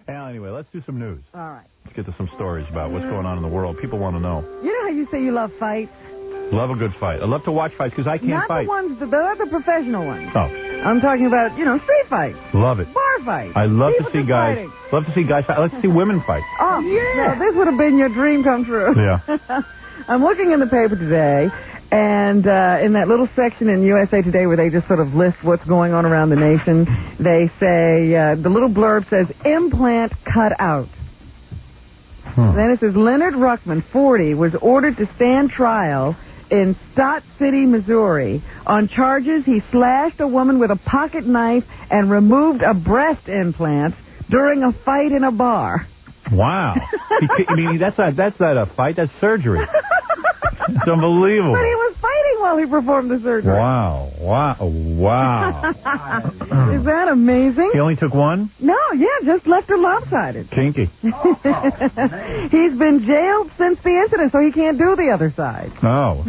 Anyway, let's do some news. All right. Let's get to some stories about what's going on in the world. People want to know. You know how you say you love fights? Love a good fight. I love to watch fights because I can't fight. Not the professional ones. Oh. I'm talking about, street fights. Love it. Bar fights. I love to see guys. Fighting. Love to see guys fight. I like to see women fight. Oh, yeah. No, this would have been your dream come true. Yeah. I'm looking in the paper today, and in that little section in USA Today where they just sort of list what's going on around the nation, they say, the little blurb says, implant cut out. Then it says, Leonard Ruckman, 40, was ordered to stand trial in Stott City, Missouri, on charges he slashed a woman with a pocket knife and removed a breast implant during a fight in a bar. Wow. I mean, that's not a fight, that's surgery. It's unbelievable. But he was fighting while he performed the surgery. Wow. Is that amazing? He only took one? No, just left her lopsided. Kinky. He's been jailed since the incident, so he can't do the other side. Oh.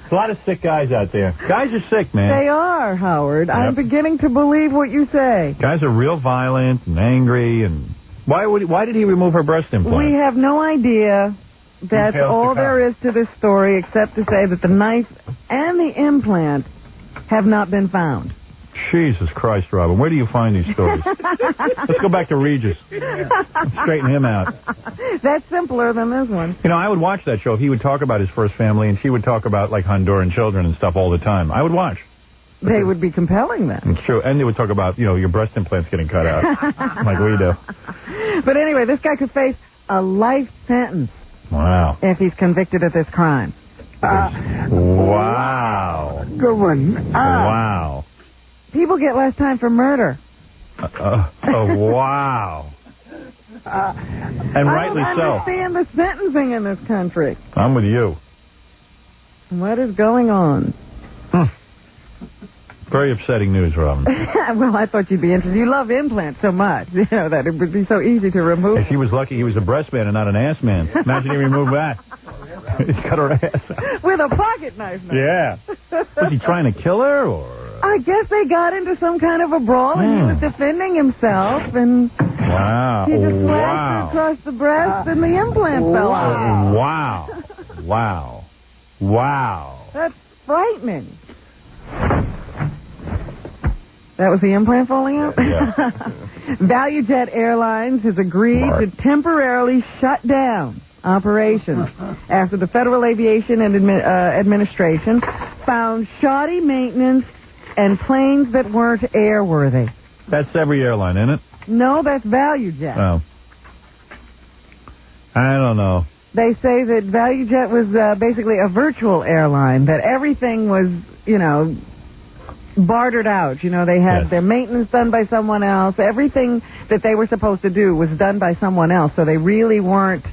There's a lot of sick guys out there. Guys are sick, man. They are, Howard. Yep. I'm beginning to believe what you say. Guys are real violent and angry. And why did he remove her breast implant? We have no idea. That's all there is to this story, except to say that the knife and the implant have not been found. Jesus Christ, Robin. Where do you find these stories? Let's go back to Regis. Straighten him out. That's simpler than this one. I would watch that show if he would talk about his first family and she would talk about, like, Honduran children and stuff all the time. I would watch. They would be compelling then. It's true. And they would talk about, your breast implants getting cut out, like we do. But anyway, this guy could face a life sentence. Wow. If he's convicted of this crime. Wow. Good one. Wow. People get less time for murder. Wow. And rightly so. I don't understand the sentencing in this country. I'm with you. What is going on? Very upsetting news, Robin. Well, I thought you'd be interested. You love implants so much, that it would be so easy to remove. If he was lucky, he was a breast man and not an ass man. Imagine he removed that. He cut her ass. With a pocket knife. Yeah. Was he trying to kill her, or? I guess they got into some kind of a brawl, and he was defending himself, and wow. he just slashed her across the breast, and the implant fell out. Wow. That's frightening. That was the implant falling out? Yeah. ValueJet Airlines has agreed to temporarily shut down operations after the Federal Aviation Administration found shoddy maintenance and planes that weren't airworthy. That's every airline, isn't it? No, that's ValueJet. Oh. I don't know. They say that ValueJet was basically a virtual airline, that everything was, bartered out. They had their maintenance done by someone else. Everything that they were supposed to do was done by someone else, so they really weren't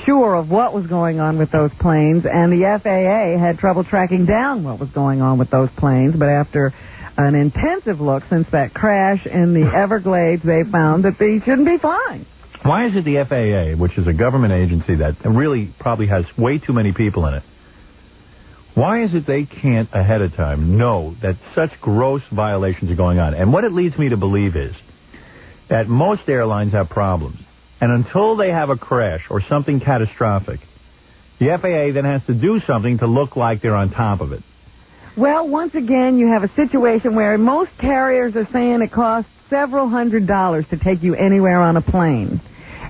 sure of what was going on with those planes, and the FAA had trouble tracking down what was going on with those planes, but after an intensive look since that crash in the Everglades, they found that they shouldn't be flying. Why is it the FAA, which is a government agency that really probably has way too many people in it, why is it they can't ahead of time know that such gross violations are going on? And what it leads me to believe is that most airlines have problems. And until they have a crash or something catastrophic, the FAA then has to do something to look like they're on top of it. Well, once again, you have a situation where most carriers are saying it costs several $100s to take you anywhere on a plane.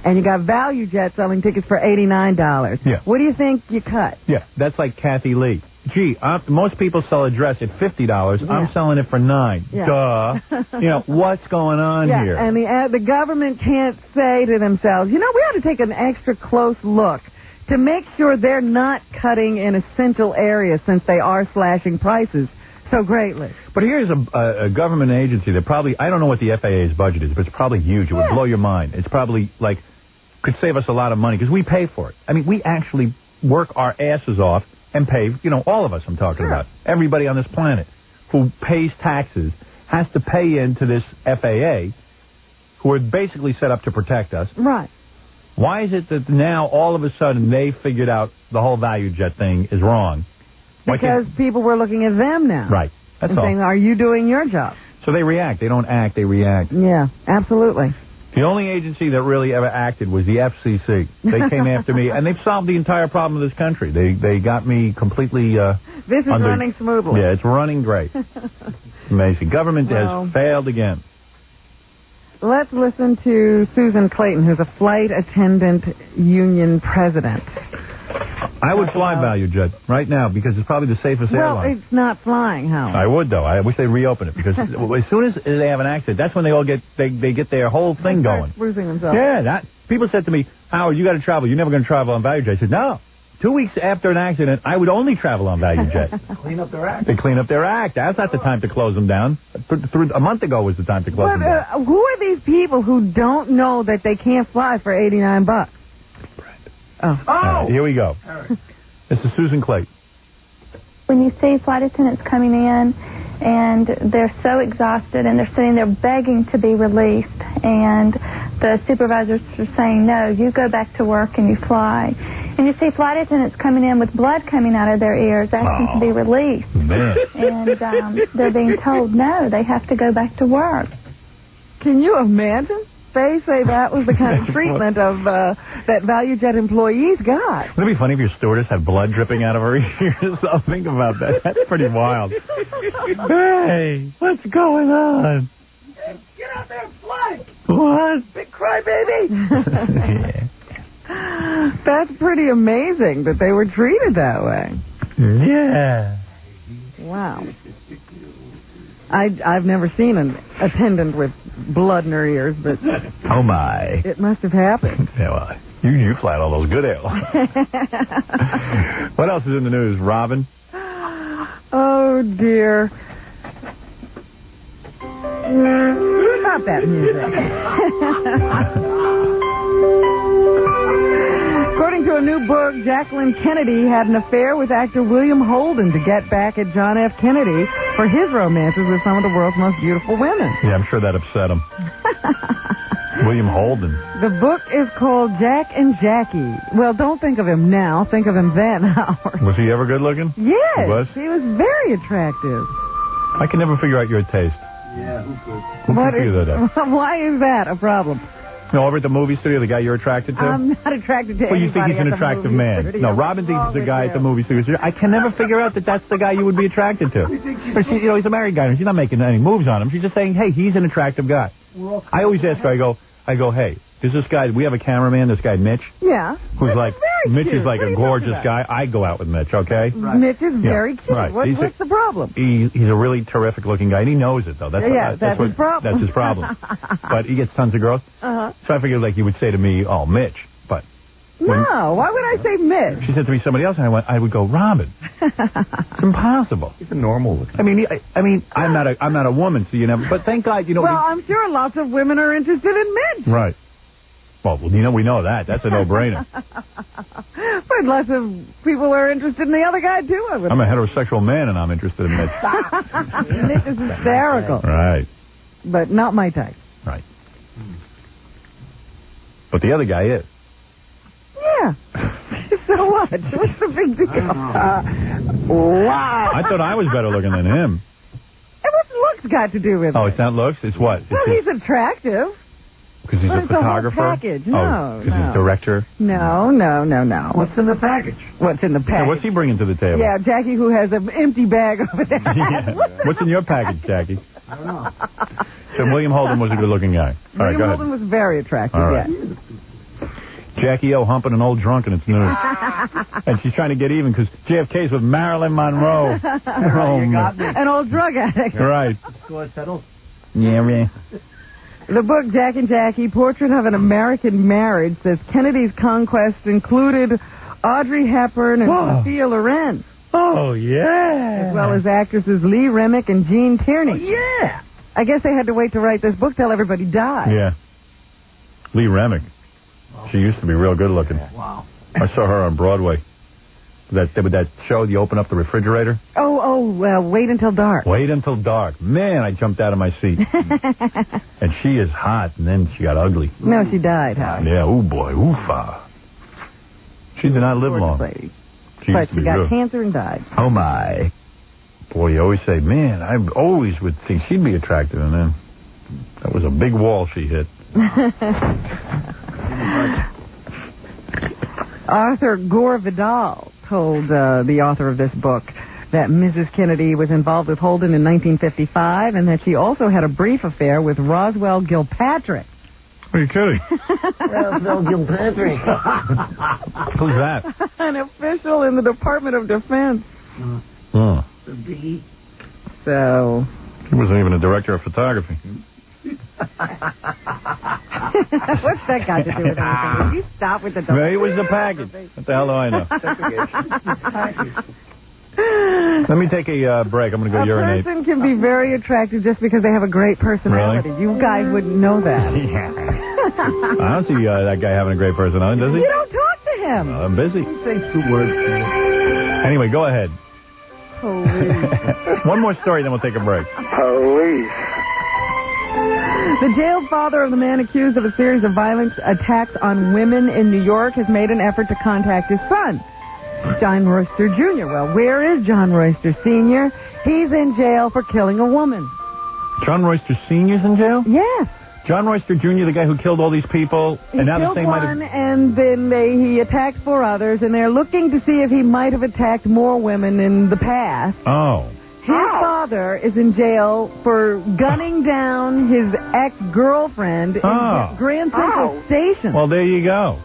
And you got ValueJet selling tickets for $89. Yeah. What do you think you cut? Yeah, that's like Kathy Lee. Gee, most people sell a dress at $50. Yeah. I'm selling it for $9. Yeah. Duh. What's going on here? And the government can't say to themselves, we ought to take an extra close look to make sure they're not cutting in essential areas since they are slashing prices so greatly. But here's a government agency that probably, I don't know what the FAA's budget is, but it's probably huge. It would blow your mind. It's probably, could save us a lot of money because we pay for it. I mean, we actually work our asses off and pay, all of us I'm talking about. Everybody on this planet who pays taxes has to pay into this FAA, who are basically set up to protect us. Right. Why is it that now all of a sudden they figured out the whole ValueJet thing is wrong? Because people were looking at them now. Right. That's all. Saying, are you doing your job? So they react. They don't act. They react. Yeah, absolutely. The only agency that really ever acted was the FCC. They came after me, and they've solved the entire problem of this country. They got me completely This is running smoothly. Yeah, it's running great. Amazing. Government has failed again. Let's listen to Susan Clayton, who's a flight attendant union president. I would fly ValueJet right now because it's probably the safest airline. Well, it's not flying, Howard. I would, though. I wish they'd reopen it because as soon as they have an accident, that's when they all get they get their whole thing going. Bruising themselves. Yeah, people said to me, Howard, you got to travel. You're never going to travel on ValueJet. I said, no. 2 weeks after an accident, I would only travel on ValueJet. Clean up their act. They clean up their act. That's not the time to close them down. A month ago was the time to close them down. Who are these people who don't know that they can't fly for $89? Oh. Right, here we go. This is Susan Clayton. When you see flight attendants coming in and they're so exhausted and they're sitting there begging to be released and the supervisors are saying, no, you go back to work and you fly. And you see flight attendants coming in with blood coming out of their ears asking to be released. Man. And they're being told, no, they have to go back to work. Can you imagine? They say that was the kind of treatment of that ValueJet employees got. Wouldn't it be funny if your stewardess had blood dripping out of her ears? I'll think about that. That's pretty wild. Hey, what's going on? Get out there and fly! What? Big crybaby! Yeah. That's pretty amazing that they were treated that way. Yeah. Wow. I've never seen an attendant with blood in her ears, but Oh, my. it must have happened. Yeah, well, you fly all those good airlines. What else is in the news, Robin? Oh, dear. Stop that music. According to a new book, Jacqueline Kennedy had an affair with actor William Holden to get back at John F. Kennedy for his romances with some of the world's most beautiful women. Yeah, I'm sure that upset him. William Holden. The book is called Jack and Jackie. Well, don't think of him now. Think of him then, Howard. Was he ever good looking? Yes. He was? He was very attractive. I can never figure out your taste. Yeah, who could? Who can figure that out? Why is that a problem? No, over at the movie studio, the guy you're attracted to? I'm not attracted to Well, you think anybody he's an at the attractive movie man. studio. No, Robin thinks What's he's the wrong guy with at the you? movie studio. I can never figure out that that's the guy you would be attracted to. But she, he's a married guy, and she's not making any moves on him. She's just saying, hey, he's an attractive guy. I always ask her, I go, hey, there's this guy, we have a cameraman, this guy Mitch. Yeah. Who's like, Mitch cute. is like What are a you gorgeous talking guy. I go out with Mitch, okay? Right. Mitch is very cute. Right. What's the problem? He's a really terrific looking guy, and he knows it, though. That's his problem. That's his problem. But he gets tons of girls. Uh-huh. So I figured, like, you would say to me, oh, Mitch. But no, why would I say Mitch? she said to me somebody else, and I would go, Robin. It's impossible. He's a normal looking. I mean, I'm not a woman, so you never. But thank God, you know. Well, I'm sure lots of women are interested in Mitch. Right. Well, we know that. That's a no-brainer. But lots of people are interested in the other guy, too. I'm a heterosexual man, and I'm interested in Mitch. Mitch is hysterical. Right. But not my type. Right. But the other guy is. Yeah. So what? What's the big deal? Wow. I thought I was better looking than him. And what's looks got to do with it? Oh, it's not looks? It's what? Well, he's attractive. Because he's But a it's a whole photographer? package. Oh, No, because he's a director? No. What's in the package? What's in the package? So what's he bringing to the table? Yeah, Jackie, who has an empty bag over there. Yeah. What's in your package, Jackie? I don't know. So William Holden was a good-looking guy. All right, William go ahead. Holden was very attractive, All right. yes. Jackie O humping an old drunk, and it's news. And she's trying to get even because JFK's with Marilyn Monroe. You got me. An old drug addict. Right. Score settled. Yeah, man. The book, Jack and Jackie, Portrait of an American Marriage, says Kennedy's conquest included Audrey Hepburn and Whoa. Sophia Loren, Oh, yeah. as well as actresses Lee Remick and Gene Tierney. Yeah. I guess they had to wait to write this book till everybody died. Yeah. Lee Remick. She used to be real good looking. Wow. I saw her on Broadway. That show, you open up the refrigerator. Wait Until Dark. Wait Until Dark. Man, I jumped out of my seat. And she is hot, and then she got ugly. No, she died, Howard. Yeah, oh boy, oofa. She did not live long. Lady. She But used to she be got real. cancer and died. Oh my. Boy, you always say, man, I always would think she'd be attractive, and then that was a big wall she hit. Arthur Gore Vidal told the author of this book that Mrs. Kennedy was involved with Holden in 1955 and that she also had a brief affair with Roswell Gilpatrick. Are you kidding? Roswell Gilpatrick. Who's that? An official in the Department of Defense. Oh. So... He wasn't even a director of photography. What's that got to do with anything? Will you stop with the... Maybe it was the package. What the hell do I know? Let me take a break. I'm going to go urinate. A person can be very attractive just because they have a great personality. Really? You guys wouldn't know that. I don't see that guy having a great personality, does he? You don't talk to him. I'm busy. Say 2 words. Anyway, go ahead. Police. One more story, then we'll take a break. Police. The jailed father of the man accused of a series of violent attacks on women in New York has made an effort to contact his son, John Royster Jr. Well, where is John Royster Sr.? He's in jail for killing a woman. John Royster Sr.'s in jail? Yes. John Royster Jr., the guy who killed all these people, He and now killed the same one, and then he attacked 4 others, and they're looking to see if he might have attacked more women in the past. Oh. His father is in jail for gunning down his ex-girlfriend in Grand Central Station. Well, there you go.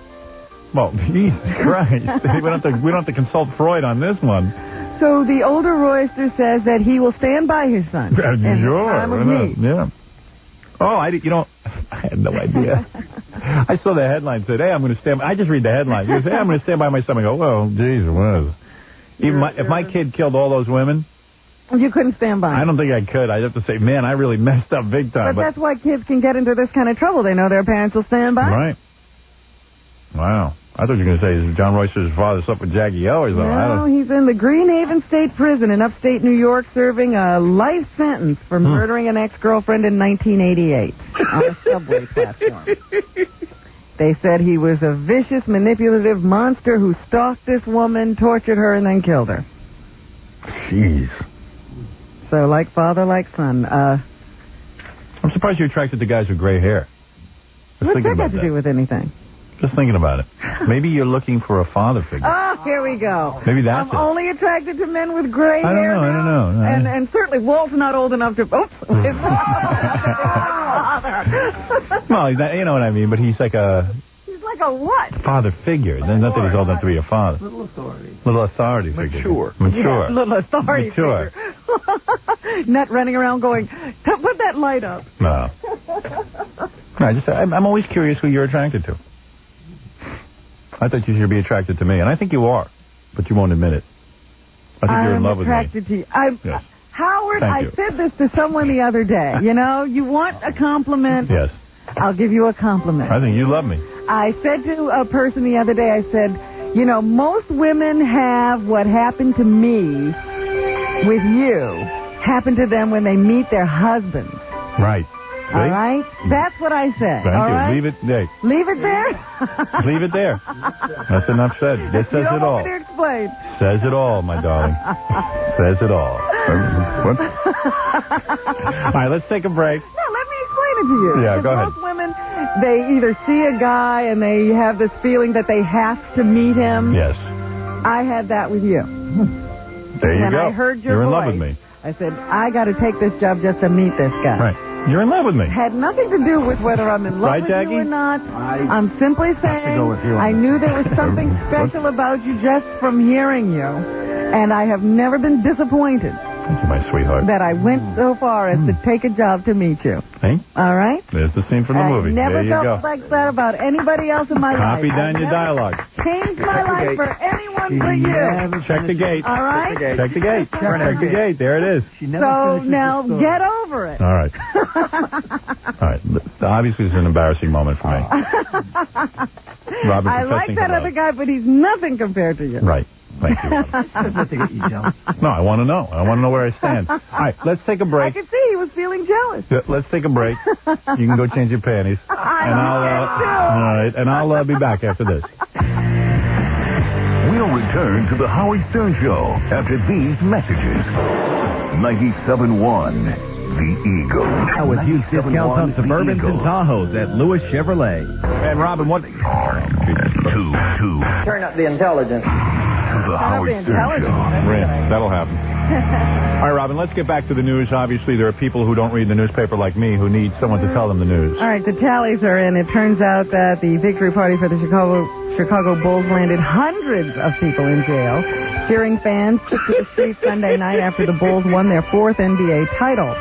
Well, Jesus Christ. we don't have to consult Freud on this one. So the older Royster says that he will stand by his son. Sure. in the time of need. Yeah. Oh, I had no idea. I saw the headline said, hey, I'm going to stand by. I just read the headline. He goes, hey, I'm going to stand by my son. I go, well, geez, if my kid killed all those women, you couldn't stand by. I don't think I could. I'd have to say, man, I really messed up big time. But that's why kids can get into this kind of trouble. They know their parents will stand by. Right. Wow. I thought you were going to say John Royster's father slept with Jackie O or something. No, he's in the Greenhaven State Prison in upstate New York serving a life sentence for murdering an ex-girlfriend in 1988 on a subway platform. They said he was a vicious, manipulative monster who stalked this woman, tortured her, and then killed her. Jeez. So, like father, like son. I'm surprised you're attracted to guys with gray hair. What's that got to do with anything? Just thinking about it. Maybe you're looking for a father figure. Oh, here we go. Maybe that's it. I'm only attracted to men with gray hair. I don't know. And certainly Walt's not old enough to... Oops. His father. Well, you know what I mean, but he's like a... He's like a what? Father figure. Then not that he's old enough to be a father. Little authority. Little authority figure. Mature. Yeah, little authority figure. Not running around going, put that light up. No. I'm always curious who you're attracted to. I thought you should be attracted to me, and I think you are, but you won't admit it. I think you're in love with me. I'm attracted to you. Yes. Howard, Thank I you. said this to someone the other day. You know, you want a compliment? Yes. I'll give you a compliment. I think you love me. I said to a person the other day, I said, you know, most women have what happened to me with you happen to them when they meet their husbands. Right. See? All right? That's what I said. Thank all you. right? Leave it there. Leave it there? Leave it there. That's enough said. This says it all. You don't want me to explain. Says it all, my darling. Says it all. What? All right, let's take a break. No, let me explain it to you. Yeah, go ahead. Most women, they either see a guy and they have this feeling that they have to meet him. Yes. I had that with you. There you when go. I heard your You're in voice, love with me. I said, I got to take this job just to meet this guy. Right. You're in love with me. Had nothing to do with whether I'm in love Right, with Jackie? you or not. I'm simply saying go with you on I that. knew there was something special about you just from hearing you, and I have never been disappointed Thank you, my sweetheart. that I went so far as to take a job to meet you. Hey, All right? there's the scene from the movie. I never There you felt go. like that about anybody else in my life. Copy down your I never dialogue. changed my life for anyone but you. Check the gate. All right? Check the gate. Check the gate. There it is. So now get over it. All right. All right. Obviously, it's an embarrassing moment for me. Robert I like professing that to other love. guy, but he's nothing compared to you. Right. Thank you. Robert. No, I want to know. I want to know where I stand. All right, let's take a I break. could see he was feeling jealous. Let's take a break. You can go change your panties. I And I'll, all right, and I'll be back after this. We'll return to the Howard Stern Show after these messages. 97.1 The Eagle. Now with huge discounts on Suburbans and Tahoes at Lewis Chevrolet. And Robin, what? Two. Turn up the intelligence. To the Howard Stern Show. Yeah, that'll happen. All right, Robin, let's get back to the news. Obviously, there are people who don't read the newspaper like me who need someone to tell them the news. All right, the tallies are in. It turns out that the victory party for the Chicago Bulls landed hundreds of people in jail. Cheering fans took to the streets Sunday night after the Bulls won their 4th NBA title.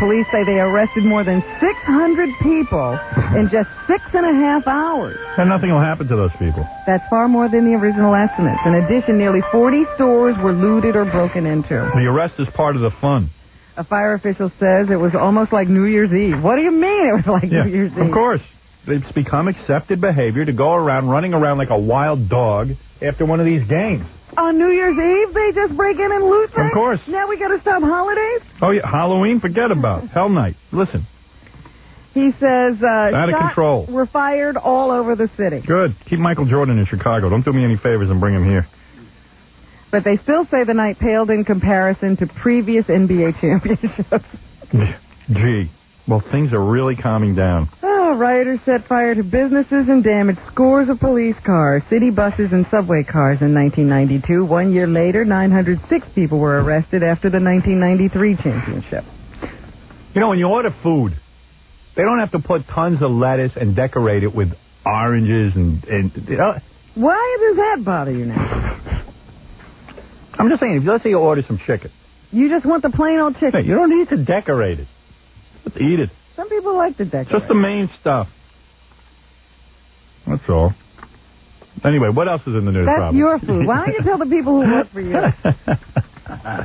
Police say they arrested more than 600 people in just 6.5 hours. And nothing will happen to those people. That's far more than the original estimates. In addition, nearly 40 stores were looted or broken into. The arrest is part of the fun. A fire official says it was almost like New Year's Eve. What do you mean it was like New Year's Eve? Of course. It's become accepted behavior to go around running around like a wild dog after one of these games. On New Year's Eve, they just break in and loot things? Of course. Now we got to stop holidays? Oh, yeah, Halloween? Forget about it. Hell Night. Listen. He says out of shots control. Were fired all over the city. Good. Keep Michael Jordan in Chicago. Don't do me any favors and bring him here. But they still say the night paled in comparison to previous NBA championships. Gee. Well, things are really calming down. Rioters set fire to businesses and damaged scores of police cars, city buses, and subway cars in 1992. 1 year later, 906 people were arrested after the 1993 championship. You know, when you order food, they don't have to put tons of lettuce and decorate it with oranges and you know. Why does that bother you now? I'm just saying, let's say you order some chicken. You just want the plain old chicken. Hey, you don't need to decorate it. Just eat it. Some people like to decorate. Just the main stuff. That's all. Anyway, what else is in the news? That's your food. Why don't you tell the people who work for you?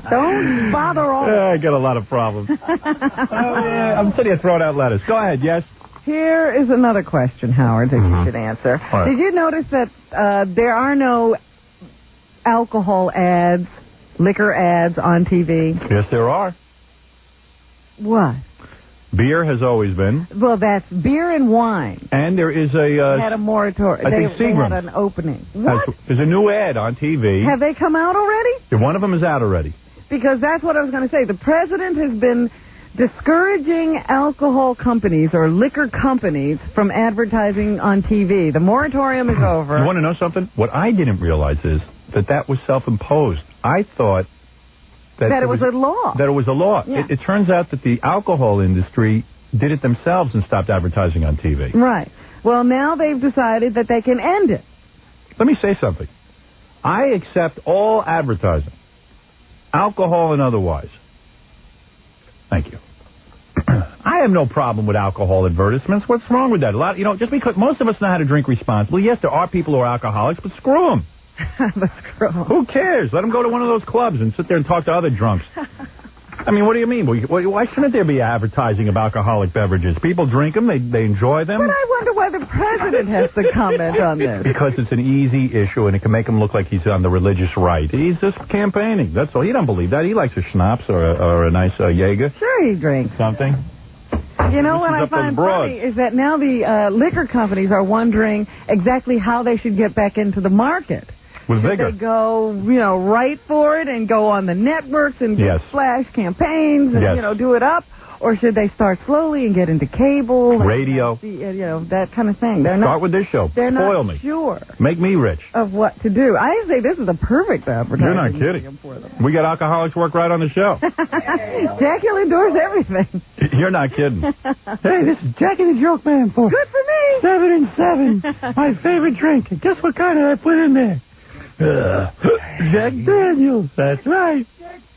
Don't bother all. I got a lot of problems. I'm sitting here throwing out letters. Go ahead, yes? Here is another question, Howard, that you should answer. Right. Did you notice that there are no alcohol ads, liquor ads on TV? Yes, there are. What? Beer has always been. Well, that's beer and wine. And there is They had a moratorium. I think they Seagram's had an opening. What? There's a new ad on TV. Have they come out already? One of them is out already. Because that's what I was going to say. The president has been discouraging alcohol companies or liquor companies from advertising on TV. The moratorium is over. You want to know something? What I didn't realize is that was self-imposed. I thought that it was a law. That it was a law. Yeah. It turns out that the alcohol industry did it themselves and stopped advertising on TV. Right. Well, now they've decided that they can end it. Let me say something. I accept all advertising, alcohol and otherwise. Thank you. I have no problem with alcohol advertisements. What's wrong with that? Just because most of us know how to drink responsibly. Yes, there are people who are alcoholics, but screw them. Who cares? Let them go to one of those clubs and sit there and talk to other drunks. I mean, what do you mean? Why shouldn't there be advertising of alcoholic beverages? People drink them, they enjoy them. But I wonder why the president has to comment on this. Because it's an easy issue, and it can make him look like he's on the religious right. He's just campaigning. That's all. He don't believe that. He likes a schnapps or a nice Jaeger. Sure he drinks. Something. You know what I find funny is that now the liquor companies are wondering exactly how they should get back into the market. With Should vigor. they go, right for it and go on the networks and do flash campaigns and, do it up? Or should they start slowly and get into cable? Radio. And, that kind of thing. Start with this show. They're Spoil not me. sure. Make me rich. Of what to do. I say this is the perfect advertising. You're not kidding. For them. We got alcoholics work right on the show. Jackie will endorse everything. You're not kidding. Hey, this is Jackie the Joke Man for Good for me. 7 and 7. My favorite drink. And guess what kind I put in there? Jack Daniels. That's right.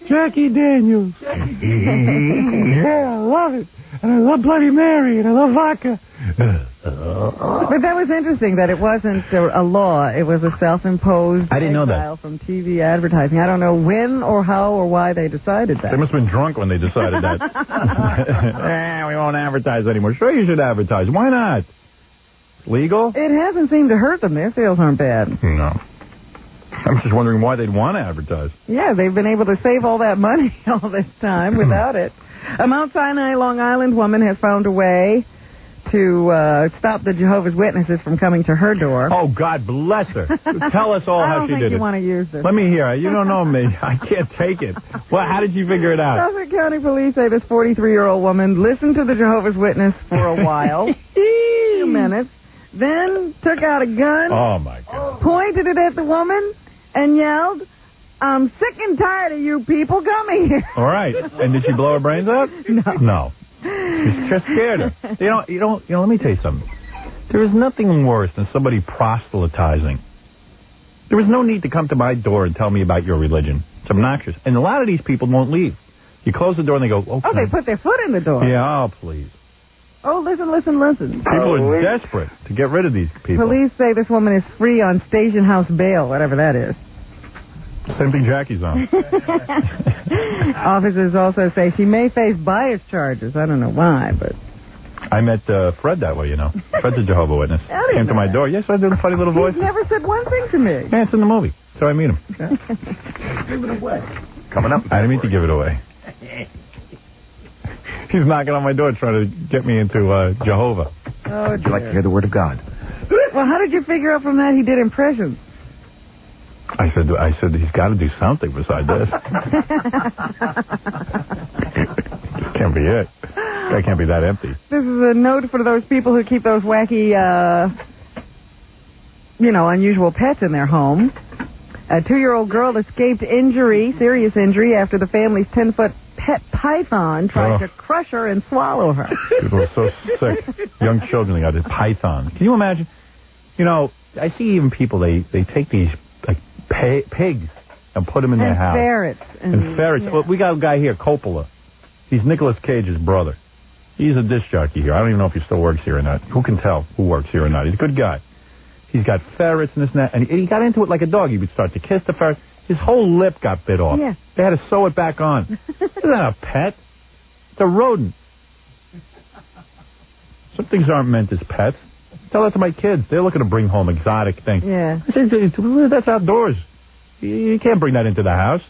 Jackie Daniels. Yeah, I love it. And I love Bloody Mary, and I love vodka. But that was interesting that it wasn't a law. It was a self-imposed I didn't know that. exile from TV advertising. I don't know when or how or why they decided that. They must have been drunk when they decided that. We won't advertise anymore. Sure you should advertise. Why not? It's legal? It hasn't seemed to hurt them. Their sales aren't bad. No. I'm just wondering why they'd want to advertise. Yeah, they've been able to save all that money all this time without it. A Mount Sinai, Long Island woman has found a way to stop the Jehovah's Witnesses from coming to her door. Oh, God bless her. Tell us all how she did it. I don't think you want to use this. Let me hear. You don't know me. I can't take it. Well, how did you figure it out? Suffolk County Police say this 43-year-old woman listened to the Jehovah's Witness for a while, a few minutes, then took out a gun. Oh, my God. Pointed it at the woman and yelled, "I'm sick and tired of you people coming here." All right. And did she blow her brains out? No. She just scared her. You know, let me tell you something. There is nothing worse than somebody proselytizing. There was no need to come to my door and tell me about your religion. It's obnoxious. And a lot of these people won't leave. You close the door and they go, okay. Oh, they put their foot in the door. Yeah, oh, please. Oh, listen. People are desperate to get rid of these people. Police say this woman is free on station house bail, whatever that is. Same thing Jackie's on. Officers also say she may face bias charges. I don't know why, but... I met Fred that way, you know. Fred's a Jehovah's Witness. Came to my door. Yes, I did a funny little voice. He's never said one thing to me. Yeah, it's in the movie. So I meet him. Give it away. Coming up. I didn't mean to give it away. He's knocking on my door trying to get me into Jehovah. Oh, Would you like to hear the word of God? Well, how did you figure out from that he did impressions? I said he's got to do something beside this. Can't be it. That can't be that empty. This is a note for those people who keep those wacky, unusual pets in their home. A 2-year-old girl escaped serious injury, after the family's 10-foot pet python tried to crush her and swallow her. People are so sick. Young children, they got this python. Can you imagine? You know, I see even people, they take these pigs and put them in their house. Ferrets. And ferrets. Yeah. Well, we got a guy here, Coppola. He's Nicolas Cage's brother. He's a disc jockey here. I don't even know if he still works here or not. Who can tell who works here or not? He's a good guy. He's got ferrets and this and that. And he got into it like a dog. He would start to kiss the ferret. His whole lip got bit off. Yeah. They had to sew it back on. It's not a pet. It's a rodent. Some things aren't meant as pets. Tell that to my kids. They're looking to bring home exotic things. Yeah. That's outdoors. You can't bring that into the house.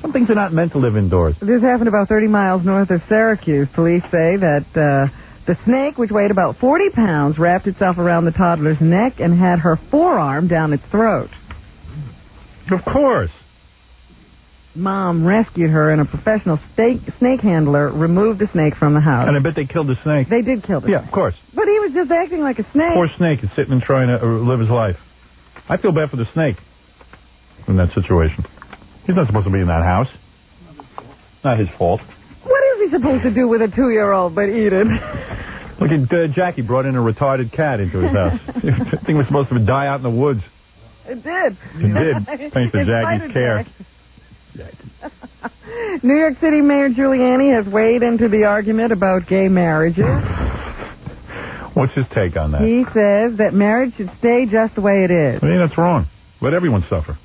Some things are not meant to live indoors. This happened about 30 miles north of Syracuse. Police say that the snake, which weighed about 40 pounds, wrapped itself around the toddler's neck and had her forearm down its throat. Of course. Mom rescued her, and a professional snake handler removed the snake from the house. And I bet they killed the snake. They did kill the snake. Yeah, of course. But he was just acting like a snake. Poor snake is sitting and trying to live his life. I feel bad for the snake in that situation. He's not supposed to be in that house. Not his fault. What is he supposed to do with a 2-year-old but eat it? Look at Jackie brought in a retarded cat into his house. The thing was supposed to die out in the woods. It did. It did. Thanks to Jackie's care. New York City Mayor Giuliani has weighed into the argument about gay marriages. What's his take on that? He says that marriage should stay just the way it is. I mean, that's wrong. Let everyone suffer.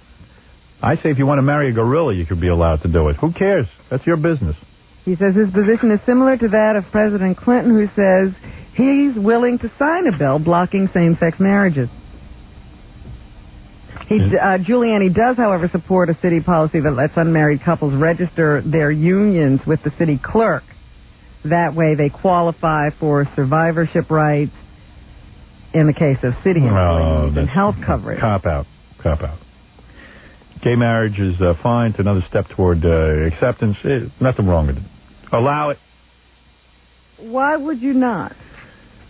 I say if you want to marry a gorilla, you could be allowed to do it. Who cares? That's your business. He says his position is similar to that of President Clinton, who says he's willing to sign a bill blocking same-sex marriages. Giuliani does, however, support a city policy that lets unmarried couples register their unions with the city clerk. That way they qualify for survivorship rights in the case of city employees and health coverage. Cop out. Gay marriage is fine. It's another step toward acceptance. Nothing wrong with it. Allow it. Why would you not?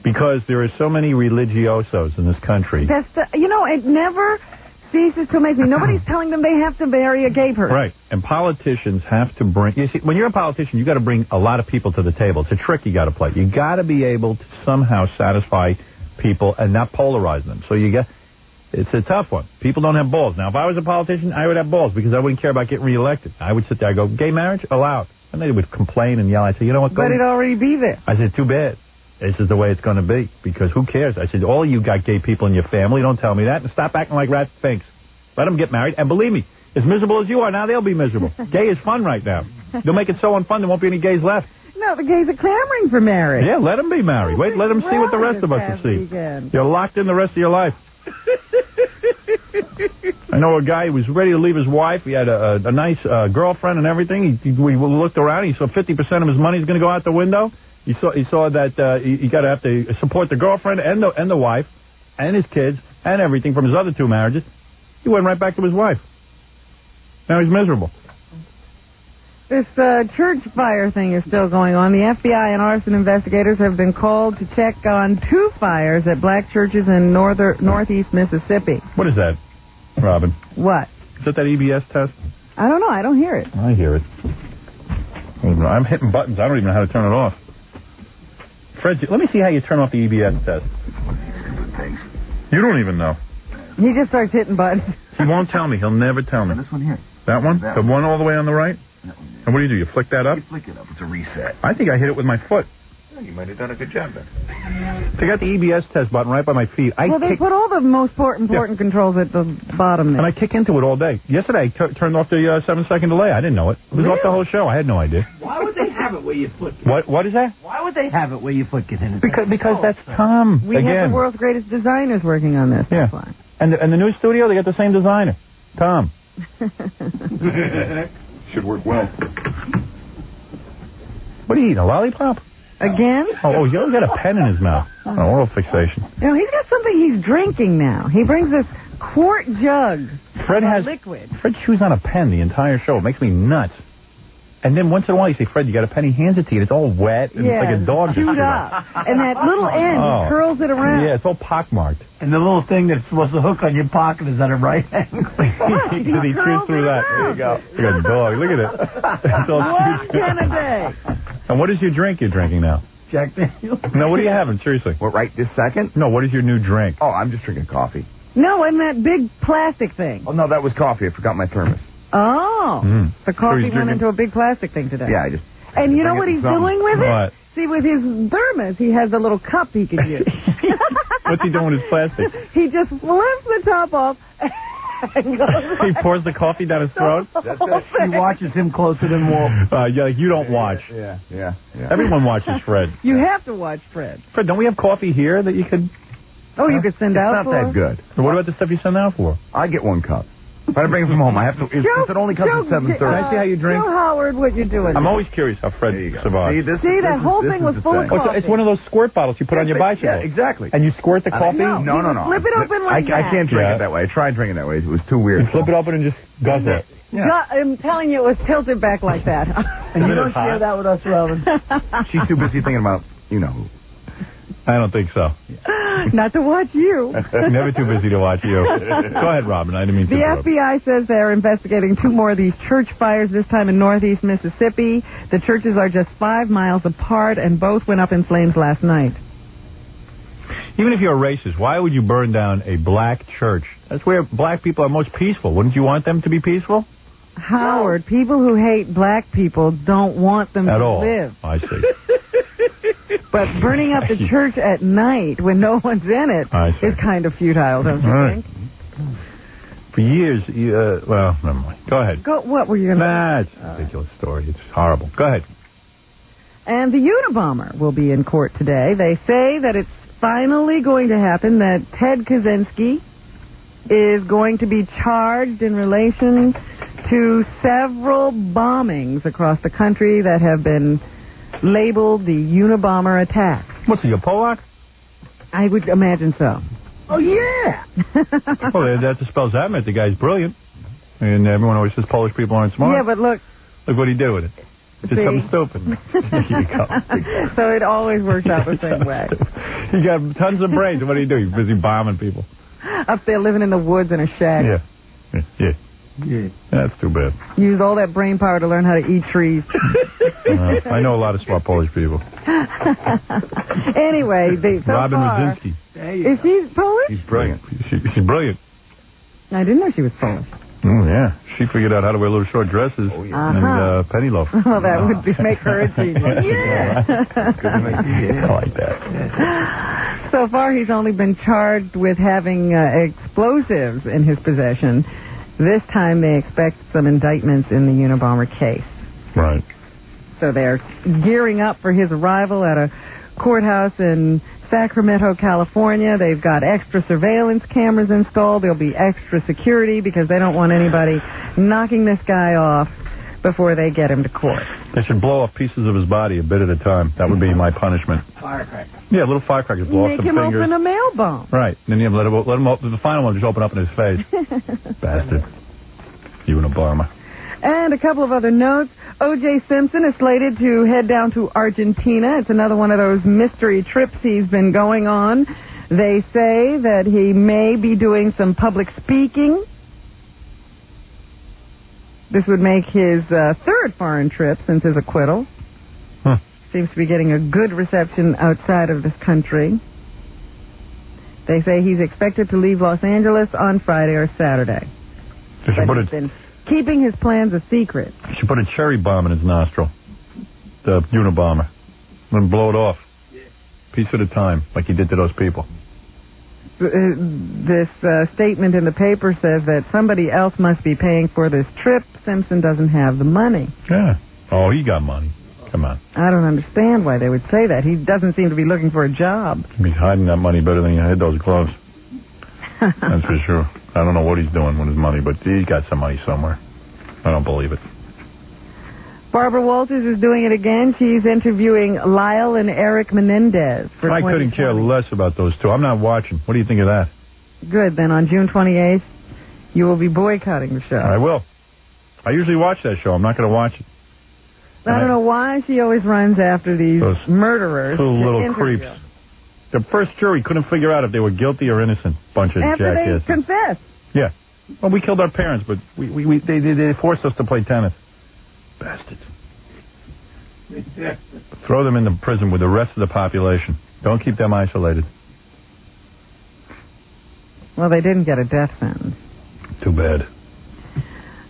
Because there are so many religiosos in this country. It never ceases to make me. Nobody's telling them they have to marry a gay person. Right. And politicians have to bring... You see, when you're a politician, you got to bring a lot of people to the table. It's a trick you got to play. You got to be able to somehow satisfy people and not polarize them. So it's a tough one. People don't have balls. Now, if I was a politician, I would have balls because I wouldn't care about getting reelected. I would sit there and go, gay marriage? Allowed. And they would complain and yell. I'd say, you know what? But it'd already be there. I said, too bad. This is the way it's going to be because who cares? I said, all of you got gay people in your family. Don't tell me that. And stop acting like rat finks. Let them get married. And believe me, as miserable as you are now, they'll be miserable. Gay is fun right now. They'll make it so unfun there won't be any gays left. No, the gays are clamoring for marriage. Yeah, let them be married. Wait, let them see what the rest of us will see. You're locked in the rest of your life. I know a guy who was ready to leave his wife. He had a nice girlfriend and everything. We looked around. He saw 50% of his money is going to go out the window. He saw that you got to have to support the girlfriend and the wife and his kids and everything from his other 2 marriages. He went right back to his wife. Now he's miserable. This church fire thing is still going on. The FBI and arson investigators have been called to check on 2 fires at black churches in northeast Mississippi. What is that, Robin? What? Is that EBS test? I don't know. I don't hear it. I hear it. I'm hitting buttons. I don't even know how to turn it off. Fred, let me see how you turn off the EBS test. You don't even know. He just starts hitting buttons. He won't tell me. He'll never tell me. This one here. That one? The one all the way on the right? That one, yeah. And what do? You flick that up? You flick it up. It's a reset. I think I hit it with my foot. You might have done a good job then. They got the EBS test button right by my feet. They put all the most important controls at the bottom there. And I kick into it all day. Yesterday, I turned off the 7-second delay. I didn't know it. It was off the whole show. I had no idea. Why would they have it where you flick it? What is that? Why would they have it where you flick it in? Because that's Tom. We have the world's greatest designers working on this. Yeah. That's why. And the new studio, they got the same designer, Tom. Should work well. What are you eating, a lollipop? Again? Oh, he's got a pen in his mouth. Oral fixation. He's got something he's drinking now. He brings this quart jug of liquid. Fred chews on a pen the entire show. It makes me nuts. And then once in a while you say, Fred, you got a pen, he hands it to you, and it's all wet, and it's like a dog. Chewed up. And that little end, he curls it around. Yeah, it's all pockmarked. And the little thing that's supposed to hook on your pocket is at a right angle. He chews through that. There you go. Like a dog. Look at it. It's all One can a day. And what is your drink you're drinking now? Jack Daniels. No, what are you having? Seriously. What, right this second? No, what is your new drink? Oh, I'm just drinking coffee. No, in that big plastic thing. Oh, no, that was coffee. I forgot my thermos. Oh. The coffee went into a big plastic thing today. Yeah, I just... And you know what he's doing with it? What? See, with his thermos, he has a little cup he can use. What's he doing with his plastic? He just flips the top off and goes He pours the coffee down his throat? That's it. She watches him closer than Walt. You don't watch. Yeah. Everyone watches Fred. You have to watch Fred. Fred, don't we have coffee here that you could... Oh, you could send out It's not that good. So what about the stuff you send out for? I get 1 cup. If I bring it from home, I have to... It only comes at 7:30. Can I see how you drink? Show Howard what you're doing. I'm always curious how Fred survives. See, that whole thing was full of coffee. It's one of those squirt bottles you put on your bicycle. Yeah, exactly. And you squirt the coffee? No. Flip it open like that. I can't drink it that way. I tried drinking it that way. It was too weird. You flip it open and just guzzle it. Yeah. I'm telling you, it was tilted back like that. And you don't share that with us, Robin. She's too busy thinking about, who. I don't think so. Not to watch you. Never too busy to watch you. Go ahead, Robin. I didn't mean to interrupt. The FBI says they're investigating 2 more of these church fires, this time in northeast Mississippi. The churches are just 5 miles apart, and both went up in flames last night. Even if you're a racist, why would you burn down a black church? That's where black people are most peaceful. Wouldn't you want them to be peaceful? Howard, people who hate black people don't want them to live. I see. But burning up the church at night when no one's in it is kind of futile, don't you think? For years, well, never mind. Go ahead. What were you going to Nah, it's a ridiculous story. It's horrible. Go ahead. And the Unabomber will be in court today. They say that it's finally going to happen, that Ted Kaczynski is going to be charged in relation to several bombings across the country that have been labeled the Unabomber attacks. What's he, a Polak? I would imagine so. Oh, yeah. Well, that spells that meant the guy's brilliant. And everyone always says Polish people aren't smart. Yeah, but look. Look what he did with it. Did something stupid. So it always works out the same way. He got tons of brains. What do? He's busy bombing people. Up there living in the woods in a shack. Yeah. That's too bad. Use all that brain power to learn how to eat trees. I know a lot of smart Polish people. Anyway, Robin Rosinski. Is she Polish? She's brilliant. She's brilliant. I didn't know she was Polish. Oh, yeah. She figured out how to wear little short dresses and penny loaf. Well, that would make her a genius. I like that. So far, he's only been charged with having explosives in his possession. This time, they expect some indictments in the Unabomber case. Right. So they're gearing up for his arrival at a courthouse in Sacramento, California. They've got extra surveillance cameras installed. There'll be extra security because they don't want anybody knocking this guy off before they get him to court. They should blow off pieces of his body a bit at a time. That would be my punishment. Firecracker. Yeah, little firecrackers. Blow off Make some him fingers. open a mail bomb. Right. Then you let him open, the final one just open up in his face. Bastard. You and Obama. And a couple of other notes. O.J. Simpson is slated to head down to Argentina. It's another one of those mystery trips he's been going on. They say that he may be doing some public speaking. This would make his third foreign trip since his acquittal. Seems to be getting a good reception outside of this country. They say he's expected to leave Los Angeles on Friday or Saturday. They should But he's been keeping his plans a secret. should put a cherry bomb in his nostril. The Unabomber. Then blow it off. Piece at a time, like he did to those people. This statement in the paper says that somebody else must be paying for this trip. Simpson doesn't have the money. Yeah. Oh, he got money. Come on. I don't understand why they would say that. He doesn't seem to be looking for a job. He's hiding that money better than he hid those gloves. That's for sure. I don't know what he's doing with his money, but he's got some money somewhere. I don't believe it. Barbara Walters is doing it again. She's interviewing Lyle and Eric Menendez for I couldn't care less about those two. I'm not watching. What do you think of that? Good. Then on June 28th, you will be boycotting the show. I will. I usually watch that show. I'm not going to watch it. I don't know why she always runs after these murderers. Two little to interview. creeps. The first jury couldn't figure out if they were guilty or innocent. Bunch of After they jackasses. confess. Yeah. Well, we killed our parents, but they forced us to play tennis. Bastards. Throw them into prison with the rest of the population. Don't keep them isolated. Well, they didn't get a death sentence. Too bad.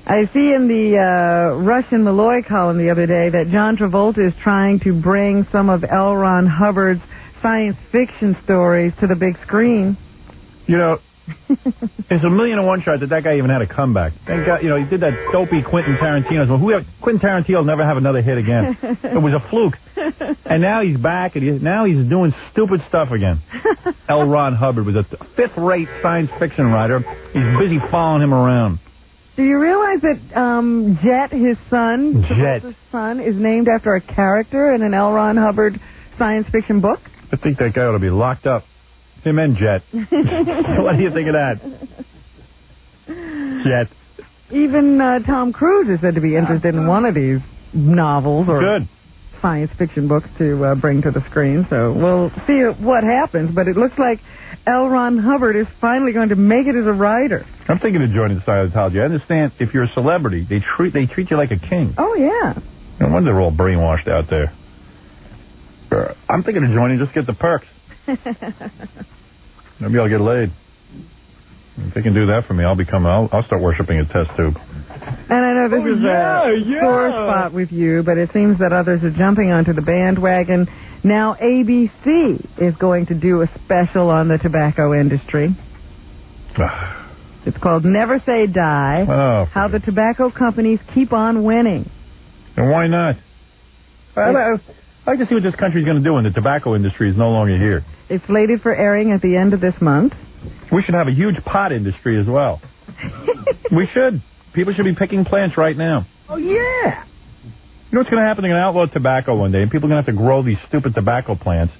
I see in the Russian Malloy column the other day that John Travolta is trying to bring some of L. Ron Hubbard's science fiction stories to the big screen. You know, it's 1,000,001 shot that guy even had a comeback. That guy, he did that dopey Quentin Tarantino. Quentin Tarantino will never have another hit again. It was a fluke. And now he's back, and now he's doing stupid stuff again. L. Ron Hubbard was a fifth-rate science fiction writer. He's busy following him around. Do you realize that Jet, his son, Travolta's son, is named after a character in an L. Ron Hubbard science fiction book? I think that guy ought to be locked up. Him and Jet. What do you think of that? Jet. Even Tom Cruise is said to be interested in one of these novels or science fiction books to bring to the screen. So we'll see what happens. But it looks like L. Ron Hubbard is finally going to make it as a writer. I'm thinking of joining Scientology. I understand if you're a celebrity, they treat you like a king. Oh, yeah. No wonder they're all brainwashed out there. I'm thinking of joining, just get the perks. Maybe I'll get laid. If they can do that for me, I'll start worshiping a test tube. And I know this is a sore spot with you, but it seems that others are jumping onto the bandwagon. Now ABC is going to do a special on the tobacco industry. It's called Never Say Die, How the Tobacco Companies Keep on Winning. And why not? I'd like to see what this country's going to do when the tobacco industry is no longer here. It's slated for airing at the end of this month. We should have a huge pot industry as well. We should. People should be picking plants right now. Oh, yeah. You know what's going to happen? They're going to outlaw tobacco one day, and people are going to have to grow these stupid tobacco plants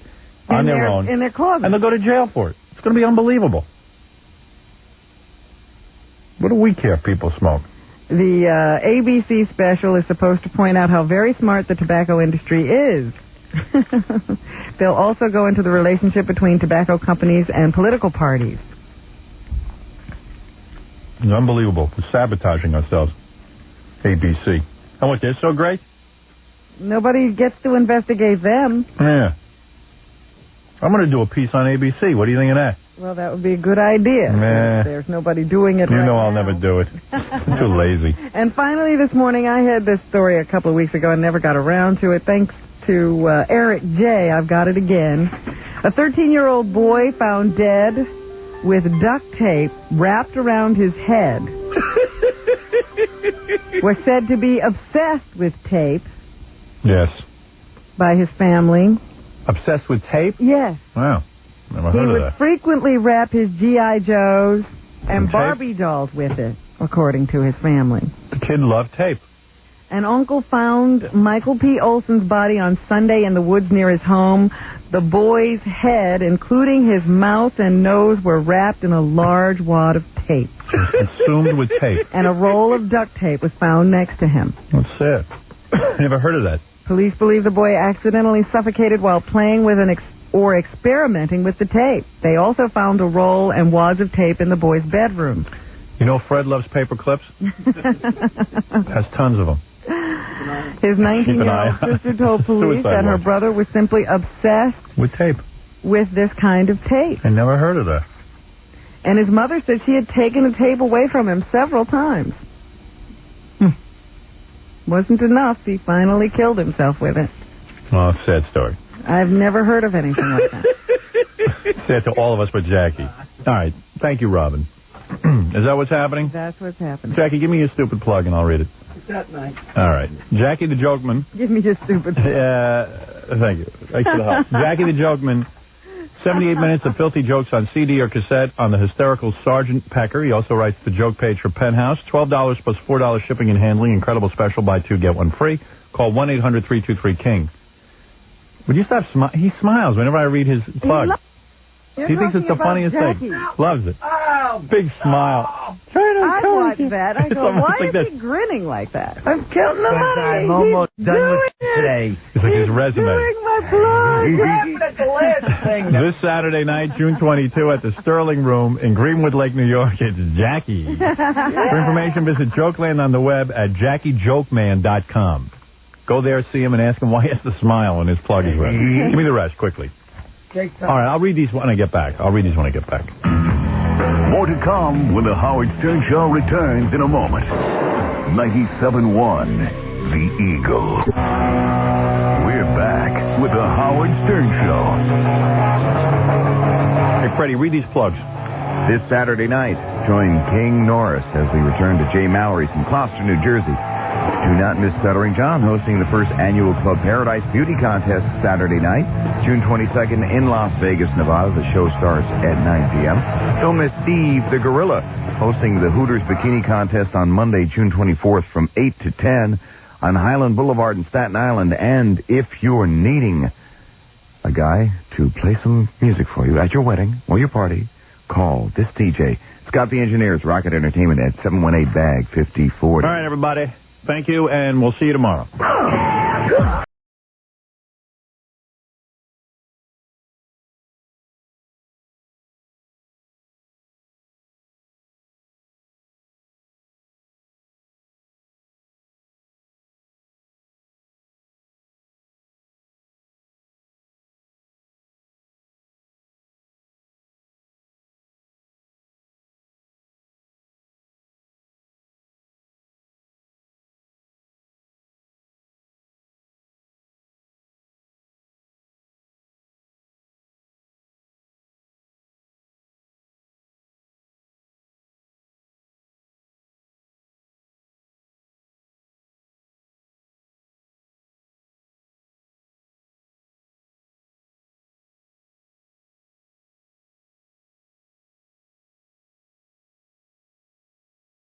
on their own. In their closet. And they'll go to jail for it. It's going to be unbelievable. What do we care if people smoke? The ABC special is supposed to point out how very smart the tobacco industry is. They'll also go into the relationship between tobacco companies and political parties. It's unbelievable. We're sabotaging ourselves. ABC. And what, they're so great? Nobody gets to investigate them. Yeah. I'm going to do a piece on ABC. What do you think of that? Well, that would be a good idea. Nah. There's nobody doing it You right know I'll now. never do it. I'm too lazy. And finally this morning, I had this story a couple of weeks ago and never got around to it. Thanks to Eric J., I've got it again. A 13-year-old boy found dead with duct tape wrapped around his head. Was said to be obsessed with tape. Yes. By his family. Obsessed with tape? Yes. Wow. Never heard He of would that. frequently wrap his G.I. Joes and tape? Barbie dolls with it, according to his family. The kid loved tape. An uncle found Michael P. Olson's body on Sunday in the woods near his home. The boy's head, including his mouth and nose, were wrapped in a large wad of tape. Consumed with tape. And a roll of duct tape was found next to him. That's sad. Never heard of that. Police believe the boy accidentally suffocated while playing with or experimenting with the tape. They also found a roll and wads of tape in the boy's bedroom. You know Fred loves paper clips? Has tons of them. His 19-year-old sister told police that her brother was simply obsessed with tape. With this kind of tape. I never heard of that. And his mother said she had taken the tape away from him several times. Wasn't enough. He finally killed himself with it. Oh, sad story. I've never heard of anything like that. Sad to all of us but Jackie. All right. Thank you, Robin. Is that what's happening? That's what's happening. Jackie, give me your stupid plug and I'll read it. That night. All right. Jackie the Jokeman. Give me your stupid plug. Thank you. Thanks for the help. Jackie the Jokeman. 78 minutes of filthy jokes on CD or cassette on the hysterical Sergeant Pecker. He also writes the joke page for Penthouse. $12 plus $4 shipping and handling. Incredible special. Buy two, get one free. Call 1-800-323-KING. Would you stop smiling? He smiles whenever I read his plug. He thinks it's the funniest thing. Loves it. Oh, big smile. I watch that. I go, why is he grinning like that? I'm counting the money. I'm almost done with today. It's like his resume. Doing my plug. That's the last thing. This Saturday night, June 22, at the Sterling Room in Greenwood Lake, New York, it's Jackie. For information, visit Jokeland on the web at JackieJokeman.com. Go there, see him, and ask him why he has to smile when his plug is ready. Give me the rest, quickly. All right, I'll read these when I get back. More to come when the Howard Stern Show returns in a moment. 97.1, The Eagle. We're back with the Howard Stern Show. Hey, Freddie, read these plugs. This Saturday night, join King Norris as we return to Jay Mallory's in Gloucester, New Jersey. Do not miss Stuttering John hosting the first annual Club Paradise Beauty Contest Saturday night, June 22nd in Las Vegas, Nevada. The show starts at 9 p.m. Don't miss Steve the Gorilla hosting the Hooters Bikini Contest on Monday, June 24th from 8 to 10 on Highland Boulevard in Staten Island. And if you're needing a guy to play some music for you at your wedding or your party, call this DJ, Scott the Engineer's Rocket Entertainment at 718-BAG-5040. All right, everybody. Thank you, and we'll see you tomorrow.